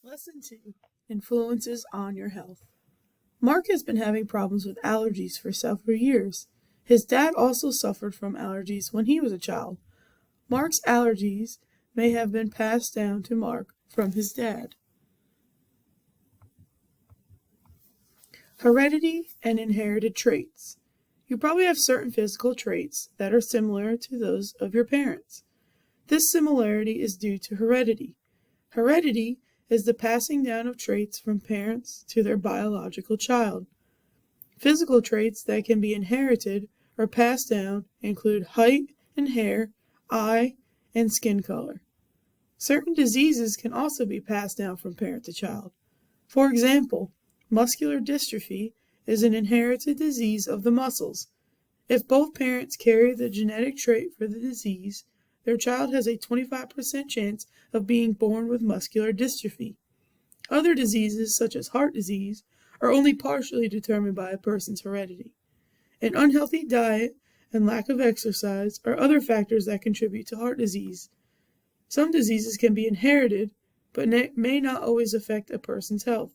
Lesson 2: Influences on your health. Mark has been having problems with allergies for several years. His dad also suffered from allergies when he was a child. Mark's allergies may have been passed down to Mark from his dad. Heredity and inherited traits. You probably have certain physical traits that are similar to those of your parents. This similarity is due to heredity. Heredity is the passing down of traits from parents to their biological child. Physical traits that can be inherited or passed down include height and hair, eye, and skin color. Certain diseases can also be passed down from parent to child. For example, muscular dystrophy is an inherited disease of the muscles. If both parents carry the genetic trait for the disease, their child has a 25% chance of being born with muscular dystrophy. Other diseases, such as heart disease, are only partially determined by a person's heredity. An unhealthy diet and lack of exercise are other factors that contribute to heart disease. Some diseases can be inherited, but may not always affect a person's health.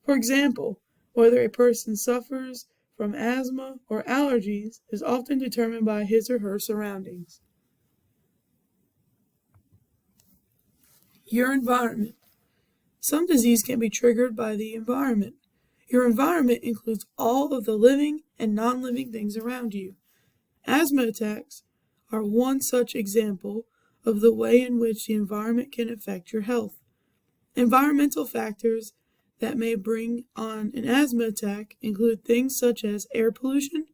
For example, whether a person suffers from asthma or allergies is often determined by his or her surroundings. Your environment. Some disease can be triggered by the environment. Your environment includes all of the living and non-living things around you. Asthma attacks are one such example of the way in which the environment can affect your health. Environmental factors that may bring on an asthma attack include things such as air pollution,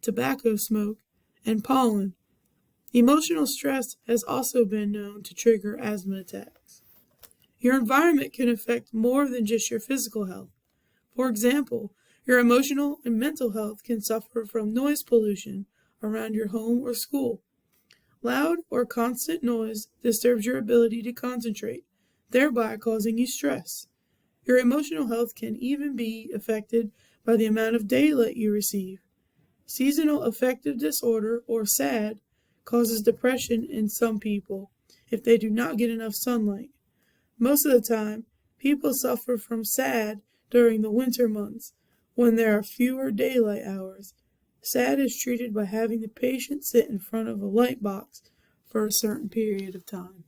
tobacco smoke, and pollen. Emotional stress has also been known to trigger asthma attacks. Your environment can affect more than just your physical health. For example, your emotional and mental health can suffer from noise pollution around your home or school. Loud or constant noise disturbs your ability to concentrate, thereby causing you stress. Your emotional health can even be affected by the amount of daylight you receive. Seasonal affective disorder, or SAD, causes depression in some people if they do not get enough sunlight. Most of the time, people suffer from SAD during the winter months when there are fewer daylight hours. SAD is treated by having the patient sit in front of a light box for a certain period of time.